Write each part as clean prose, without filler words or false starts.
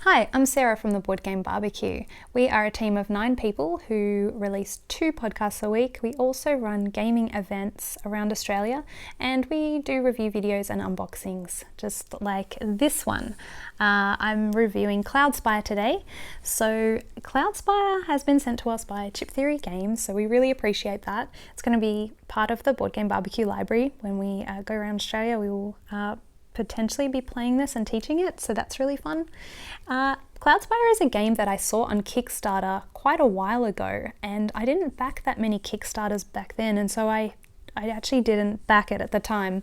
Hi, I'm Sarah from the Board Game BBQ. We are a team of 9 people who release 2 podcasts a week. We also run gaming events around Australia and we do review videos and unboxings, just like this one. I'm reviewing Cloudspire today. So Cloudspire has been sent to us by Chip Theory Games, so we really appreciate that. It's going to be part of the Board Game BBQ library. When we go around Australia, we will potentially be playing this and teaching it, so that's really fun. Cloudspire is a game that I saw on Kickstarter quite a while ago, and I didn't back that many Kickstarters back then, and so I actually didn't back it at the time,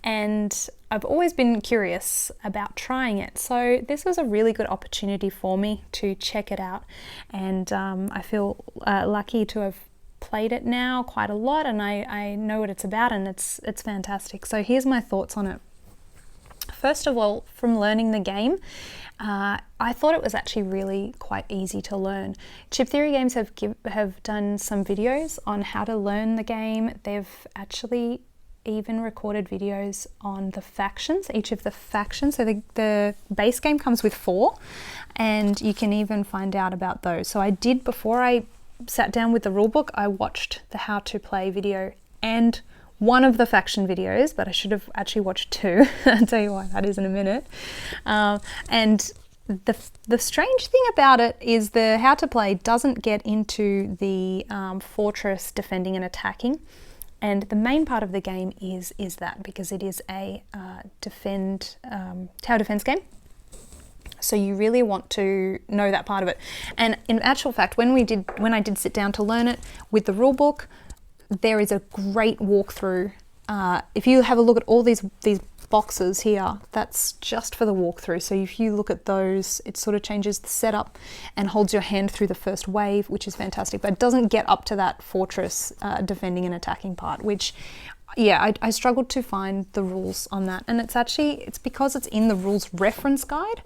and I've always been curious about trying it, so this was a really good opportunity for me to check it out, and I feel lucky to have played it now quite a lot, and I know what it's about, and it's fantastic. So here's my thoughts on it. First of all, from learning the game, I thought it was actually really quite easy to learn. Chip Theory Games have done some videos on how to learn the game. They've actually even recorded videos on the factions, each of the factions. So the base game comes with 4, and you can even find out about those. So I did, before I sat down with the rulebook, I watched the how to play video and one of the faction videos, but I should have actually watched 2. I'll tell you why that is in a minute. And the strange thing about it is the how to play doesn't get into the fortress defending and attacking. And the main part of the game is that, because it is a tower defense game. So you really want to know that part of it. And in actual fact, when I did sit down to learn it with the rulebook, there is a great walkthrough. If you have a look at all these boxes here, that's just for the walkthrough. So if you look at those, it sort of changes the setup and holds your hand through the first wave, which is fantastic, but it doesn't get up to that fortress defending and attacking part, which, yeah, I struggled to find the rules on that. And it's because it's in the rules reference guide.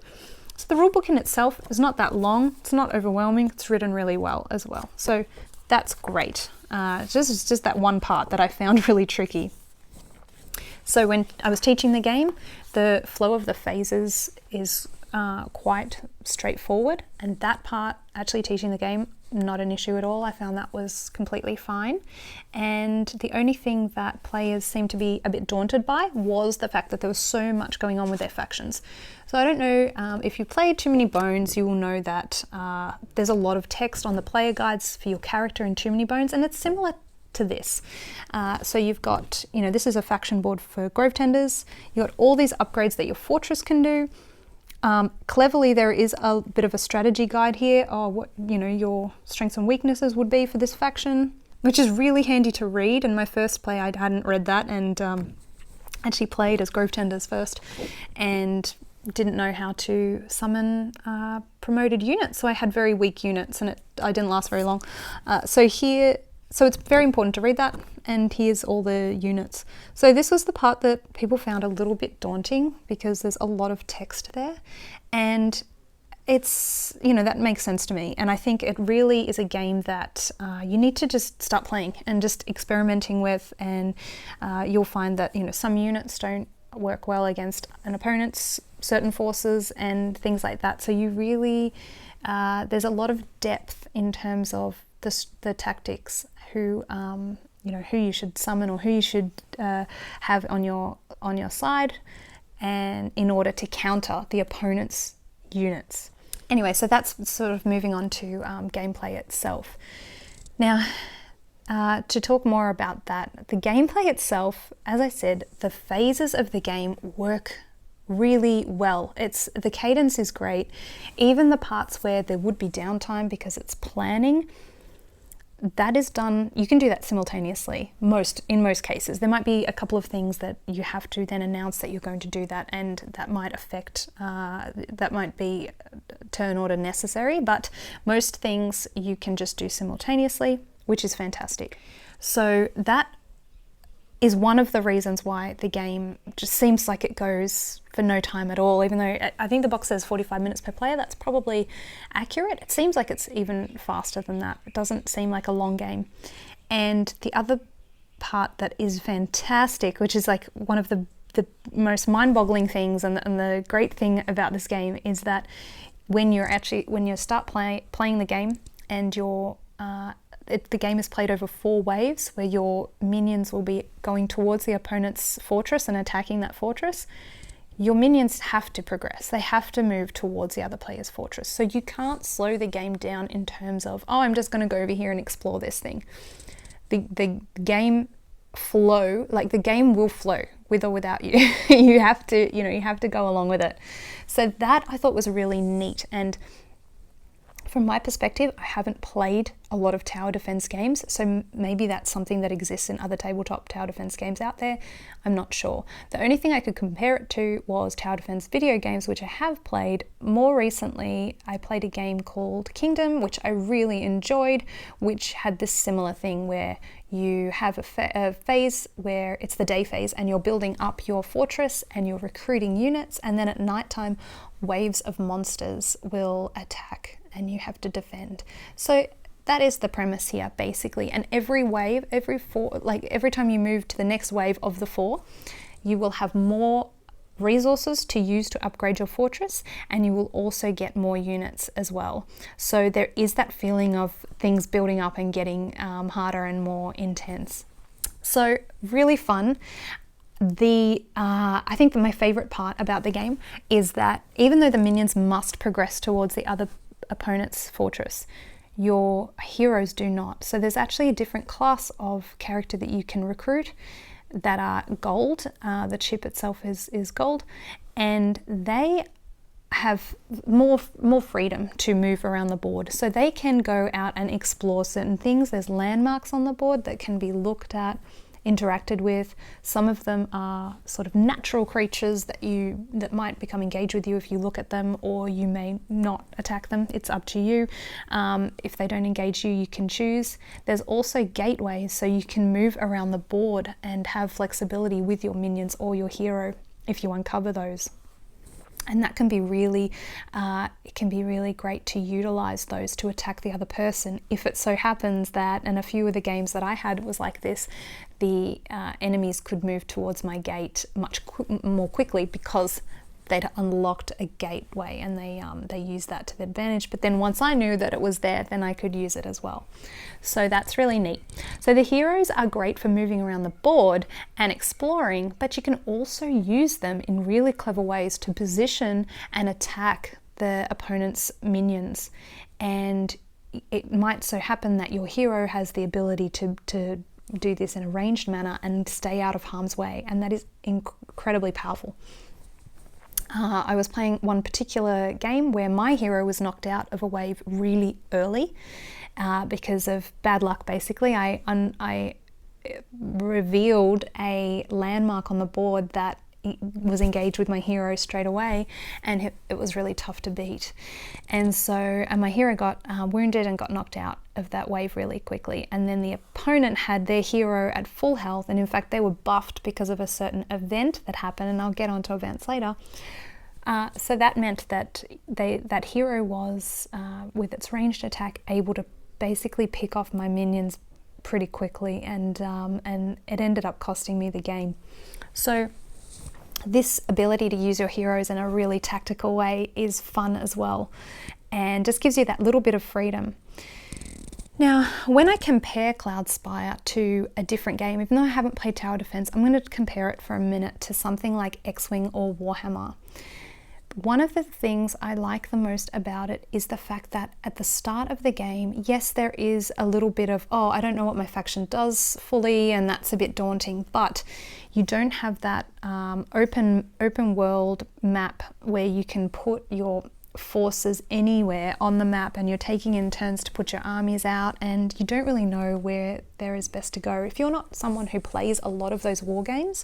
So the rulebook in itself is not that long, it's not overwhelming, it's written really well as well. So that's great. It's just that one part that I found really tricky. So when I was teaching the game, the flow of the phases is quite straightforward, and that part, actually teaching the game, not an issue at all. I found that was completely fine. And the only thing that players seemed to be a bit daunted by was the fact that there was so much going on with their factions. So I don't know, if you played Too Many Bones, you will know that there's a lot of text on the player guides for your character in Too Many Bones, and it's similar to this. So you've got, this is a faction board for Grove Tenders. You've got all these upgrades that your fortress can do. Cleverly, there is a bit of a strategy guide here, what your strengths and weaknesses would be for this faction, which is really handy to read. In my first play, I hadn't read that, and actually played as Grove Tenders first, and didn't know how to summon promoted units, so I had very weak units, and I didn't last very long. So it's very important to read that, and here's all the units. So this was the part that people found a little bit daunting, because there's a lot of text there, and it's, that makes sense to me. And I think it really is a game that you need to just start playing and just experimenting with, and you'll find that, some units don't work well against an opponent's certain forces and things like that. So you really, there's a lot of depth in terms of the tactics, who you should summon or who you should have on your side, and in order to counter the opponent's units. Anyway, so that's sort of moving on to gameplay itself. Now, to talk more about that, the gameplay itself, as I said, the phases of the game work really well. The cadence is great. Even the parts where there would be downtime because it's planning, that is done, you can do that simultaneously in most cases. There might be a couple of things that you have to then announce that you're going to do that, and that might affect, that might be turn order necessary, but most things you can just do simultaneously, which is fantastic. So that is one of the reasons why the game just seems like it goes for no time at all, even though I think the box says 45 minutes per player. That's probably accurate. It seems like it's even faster than that. It doesn't seem like a long game. And the other part that is fantastic, which is like one of the most mind-boggling things, and the great thing about this game, is that when you start playing the game and the game is played over 4 waves where your minions will be going towards the opponent's fortress and attacking that fortress, your minions have to progress. They have to move towards the other player's fortress. So you can't slow the game down in terms of, oh, I'm just going to go over here and explore this thing. The game flow, like the game will flow with or without you. you have to go along with it. So that I thought was really neat. And from my perspective, I haven't played a lot of tower defense games, so maybe that's something that exists in other tabletop tower defense games out there. I'm not sure. The only thing I could compare it to was tower defense video games, which I have played. More recently, I played a game called Kingdom, which I really enjoyed, which had this similar thing where you have a phase where it's the day phase and you're building up your fortress and you're recruiting units, and then at nighttime, waves of monsters will attack and you have to defend. So that is the premise here, basically. And every wave, every time you move to the next wave of the 4, you will have more resources to use to upgrade your fortress, and you will also get more units as well. So there is that feeling of things building up and getting harder and more intense. So really fun. I think that my favorite part about the game is that even though the minions must progress towards the other opponent's fortress, your heroes do not. So there's actually a different class of character that you can recruit that are gold. The chip itself is gold, and they have more freedom to move around the board. So they can go out and explore certain things. There's landmarks on the board that can be looked at, interacted with. Some of them are sort of natural creatures that might become engaged with you if you look at them, or you may not attack them. It's up to you. If they don't engage you, you can choose. There's also gateways, so you can move around the board and have flexibility with your minions or your hero if you uncover those. And that can be really, great to utilize those to attack the other person. If it so happens that, and a few of the games that I had was like this, the enemies could move towards my gate much more quickly because they'd unlocked a gateway, and they used that to their advantage. But then once I knew that it was there, then I could use it as well. So that's really neat. So the heroes are great for moving around the board and exploring, but you can also use them in really clever ways to position and attack the opponent's minions. And it might so happen that your hero has the ability to do this in a ranged manner and stay out of harm's way, and that is incredibly powerful. I was playing one particular game where my hero was knocked out of a wave really early because of bad luck, basically. I revealed a landmark on the board that was engaged with my hero straight away, and it was really tough to beat. And my hero got wounded and got knocked out of that wave really quickly. And then the opponent had their hero at full health, and in fact they were buffed because of a certain event that happened, and I'll get onto events later. So that meant that that hero was, with its ranged attack, able to basically pick off my minions pretty quickly, and it ended up costing me the game. So this ability to use your heroes in a really tactical way is fun as well, and just gives you that little bit of freedom. Now, when I compare Cloudspire to a different game, even though I haven't played Tower Defense, I'm going to compare it for a minute to something like X-Wing or Warhammer. One of the things I like the most about it is the fact that at the start of the game, yes, there is a little bit of, oh, I don't know what my faction does fully, and that's a bit daunting, but you don't have that open world map where you can put your forces anywhere on the map, and you're taking in turns to put your armies out, and you don't really know where there is best to go. If you're not someone who plays a lot of those war games,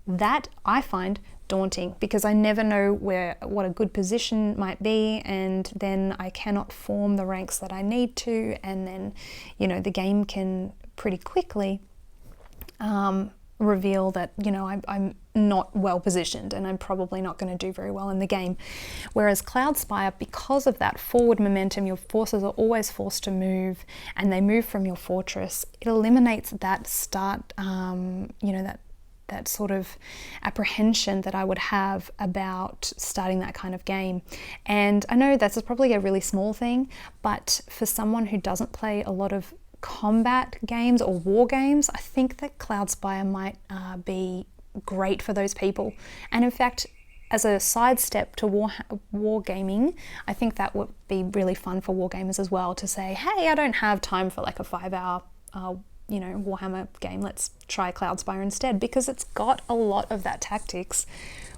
that I find daunting, because I never know what a good position might be, and then I cannot form the ranks that I need to, and then the game can pretty quickly reveal that I'm not well positioned and I'm probably not going to do very well in the game. Whereas Cloudspire, because of that forward momentum, your forces are always forced to move, and they move from your fortress. It eliminates that start, that that sort of apprehension that I would have about starting that kind of game. And I know that's probably a really small thing, but for someone who doesn't play a lot of combat games or war games, I think that Cloudspire might be great for those people. And in fact, as a sidestep to war gaming, I think that would be really fun for war gamers as well, to say, hey, I don't have time for like a 5-hour Warhammer game, let's try Cloudspire instead, because it's got a lot of that tactics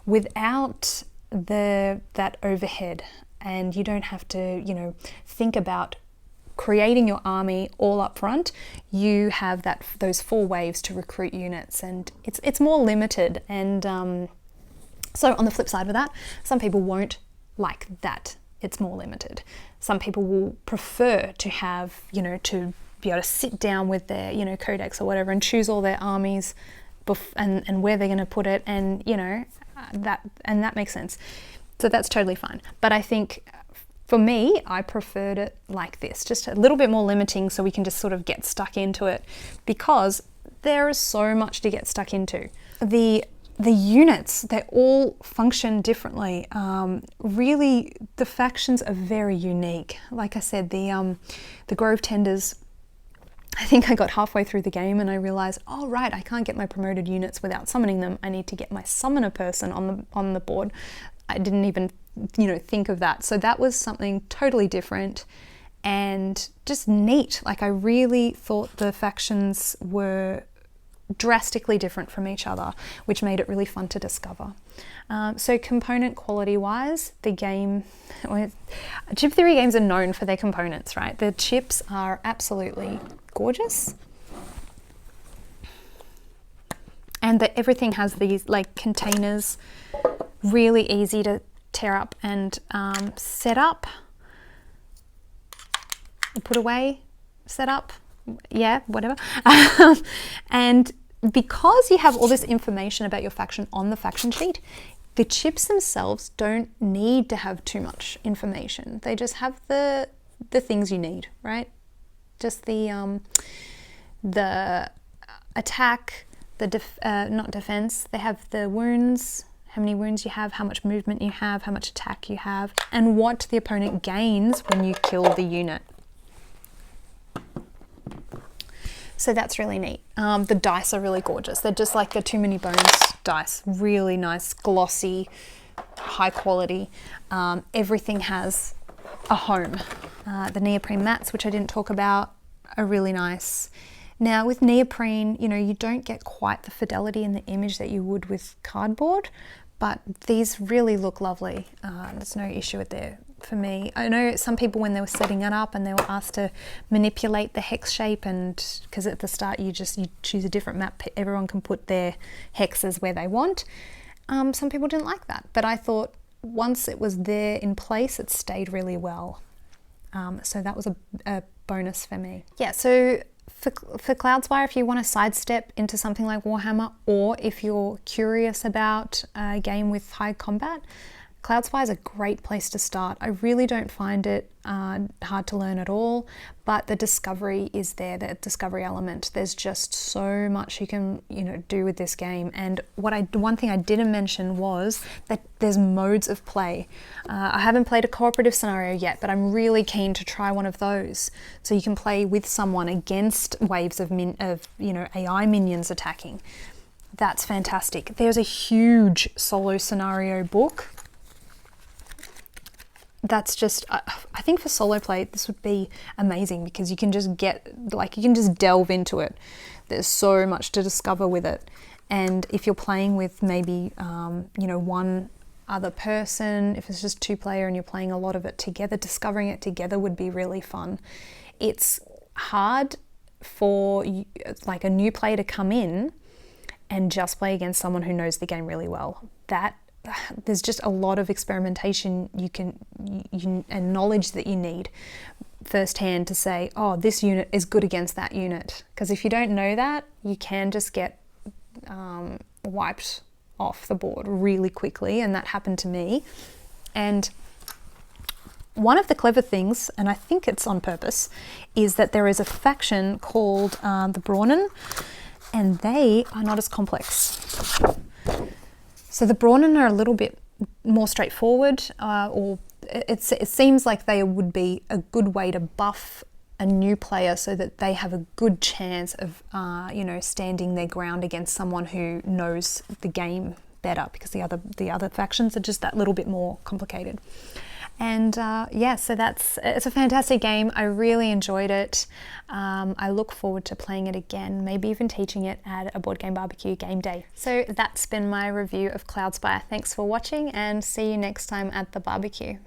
without that overhead, and you don't have to think about creating your army all up front. You have those 4 waves to recruit units, and it's more limited. And so on the flip side of that, some people won't like that it's more limited. Some people will prefer to have, to be able to sit down with their, codex or whatever and choose all their armies and where they're going to put it, and, that makes sense. So that's totally fine. But I think for me, I preferred it like this, just a little bit more limiting, so we can just sort of get stuck into it, because there is so much to get stuck into. The units, they all function differently. Really, the factions are very unique. Like I said, the Grove Tenders, I think I got halfway through the game and I realized, oh right, I can't get my promoted units without summoning them. I need to get my summoner person on the board. I didn't even, think of that. So that was something totally different and just neat. Like, I really thought the factions were drastically different from each other, which made it really fun to discover. So component quality wise, the game, chip theory games are known for their components, right? The chips are absolutely gorgeous, and everything has these like containers, really easy to tear up and set up, put away, set up, yeah, whatever. And because you have all this information about your faction on the faction sheet, the chips themselves don't need to have too much information. They just have the things you need, right? Just the attack, not defense. They have the wounds, how many wounds you have, how much movement you have, how much attack you have, and what the opponent gains when you kill the unit. So that's really neat. The dice are really gorgeous. They're just like the Too Many Bones dice. Really nice, glossy, high quality. Everything has a home. The neoprene mats, which I didn't talk about, are really nice. Now with neoprene, you don't get quite the fidelity in the image that you would with cardboard, but these really look lovely. There's no issue with there for me. I know some people, when they were setting it up and they were asked to manipulate the hex shape, and because at the start you choose a different map, everyone can put their hexes where they want. Some people didn't like that, but I thought once it was there in place, it stayed really well. So that was a bonus for me. Yeah, so for Cloudspire, if you want to sidestep into something like Warhammer, or if you're curious about a game with high combat, Cloudspire is a great place to start. I really don't find it hard to learn at all, but the discovery is there, the discovery element. There's just so much you can do with this game. And one thing I didn't mention was that there's modes of play. I haven't played a cooperative scenario yet, but I'm really keen to try one of those. So you can play with someone against waves of AI minions attacking. That's fantastic. There's a huge solo scenario book. That's just, I think for solo play, this would be amazing, because you can just delve into it. There's so much to discover with it. And if you're playing with maybe, one other person, if it's just 2-player and you're playing a lot of it together, discovering it together would be really fun. It's hard for like a new player to come in and just play against someone who knows the game really well. There's just a lot of experimentation and knowledge that you need firsthand to say, oh, this unit is good against that unit. Because if you don't know that, you can just get wiped off the board really quickly, and that happened to me. And one of the clever things, and I think it's on purpose, is that there is a faction called the Brawnen, and they are not as complex. So the Brawnen are a little bit more straightforward, or it seems like they would be a good way to buff a new player so that they have a good chance of, you know, standing their ground against someone who knows the game better, because the other factions are just that little bit more complicated. And yeah, so it's a fantastic game. I really enjoyed it. I look forward to playing it again, maybe even teaching it at a Board Game Barbecue game day. So that's been my review of Cloudspire. Thanks for watching, and see you next time at the barbecue.